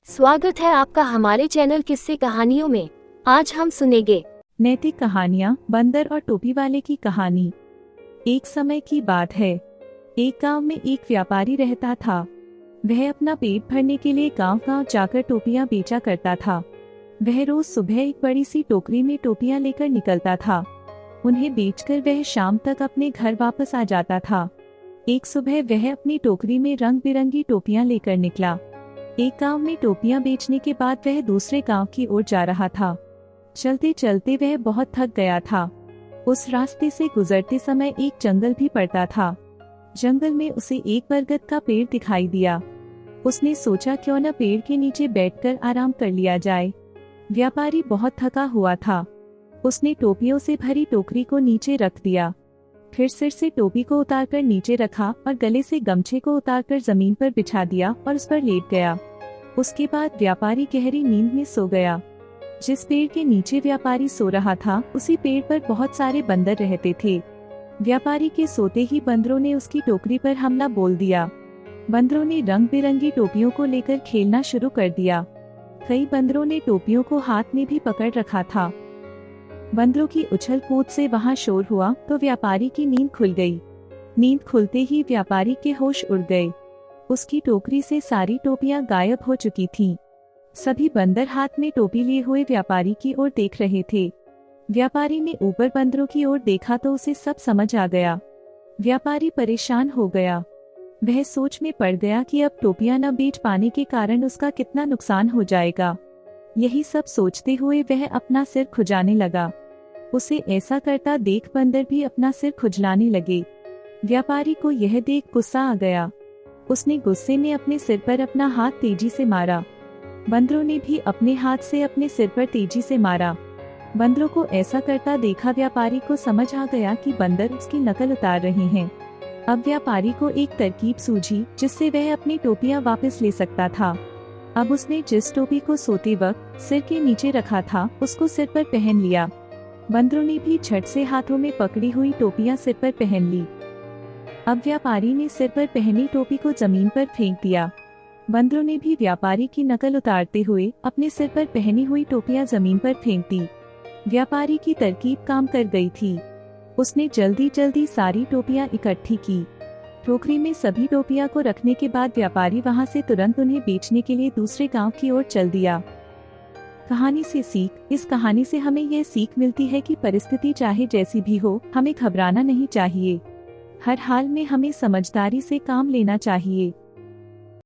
स्वागत है आपका हमारे चैनल किस्से कहानियों में। आज हम सुनेंगे नैतिक कहानियाँ, बंदर और टोपी वाले की कहानी। एक समय की बात है, एक गांव में एक व्यापारी रहता था। वह अपना पेट भरने के लिए गांव-गांव जाकर टोपियां बेचा करता था। वह रोज सुबह एक बड़ी सी टोकरी में टोपियां लेकर निकलता था। उन्हें बेचकर वह शाम तक अपने घर वापस आ जाता था। एक सुबह वह अपनी टोकरी में रंग बिरंगी टोपियां लेकर निकला। एक गांव में टोपियां बेचने के बाद वह दूसरे गांव की ओर जा रहा था। चलते चलते वह बहुत थक गया था। उस रास्ते से गुजरते समय एक जंगल भी पड़ता था। जंगल में उसे एक बरगद का पेड़ दिखाई दिया। उसने सोचा क्यों न पेड़ के नीचे बैठकर आराम कर लिया जाए। व्यापारी बहुत थका हुआ था। उसने टोपियों से भरी टोकरी को नीचे रख दिया। फिर सिर से टोपी को उतारकर नीचे रखा और गले से गमछे को उतारकर जमीन पर बिछा दिया और उस पर लेट गया। उसके बाद व्यापारी गहरी नींद में सो गया। जिस पेड़ के नीचे व्यापारी सो रहा था, उसी पेड़ पर बहुत सारे बंदर रहते थे। व्यापारी के सोते ही बंदरों ने उसकी टोकरी पर हमला बोल दिया। बंदरों ने रंग बिरंगी टोपियों को लेकर खेलना शुरू कर दिया। कई बंदरों ने टोपियों को हाथ में भी पकड़ रखा था। बंदरों की उछल कूद से वहां शोर हुआ तो व्यापारी की नींद खुल गई। नींद खुलते ही व्यापारी के होश उड़ गए। उसकी टोकरी से सारी टोपियां गायब हो चुकी थीं। सभी बंदर हाथ में टोपी लिए हुए व्यापारी की ओर देख रहे थे। व्यापारी ने ऊपर बंदरों की ओर देखा तो उसे सब समझ आ गया। व्यापारी परेशान हो गया। वह सोच में पड़ गया कि अब टोपियां न बेच पाने के कारण उसका कितना नुकसान हो जाएगा। यही सब सोचते हुए वह अपना सिर खुजाने लगा। उसे ऐसा करता देख बंदर भी अपना सिर खुजलाने लगे। व्यापारी को यह देख गुस्सा आ गया। उसने गुस्से में अपने सिर पर अपना हाथ तेजी से मारा। बंदरों ने भी अपने हाथ से अपने सिर पर तेजी से मारा। बंदरों को ऐसा करता देखा व्यापारी को समझ आ गया कि बंदर उसकी नकल उतार रहे हैं। अब व्यापारी को एक तरकीब सूझी जिससे वह अपनी टोपियां वापस ले सकता था। अब उसने जिस टोपी को सोते वक्त सिर के नीचे रखा था, उसको सिर पर पहन लिया। बंदरों ने भी झट से हाथों में पकड़ी हुई टोपियां सिर पर पहन ली। अब व्यापारी ने सिर पर पहनी टोपी को जमीन पर फेंक दिया। बंदरों ने भी व्यापारी की नकल उतारते हुए अपने सिर पर पहनी हुई टोपियां जमीन पर फेंक दी। व्यापारी की तरकीब काम कर गई थी। उसने जल्दी जल्दी सारी टोपियां इकट्ठी की। टोकरी में सभी टोपियां को रखने के बाद व्यापारी वहां से तुरंत उन्हें बेचने के लिए दूसरे गांव की ओर चल दिया। कहानी से सीख। इस कहानी से हमें यह सीख मिलती है कि परिस्थिति चाहे जैसी भी हो, हमें घबराना नहीं चाहिए। हर हाल में हमें समझदारी से काम लेना चाहिए।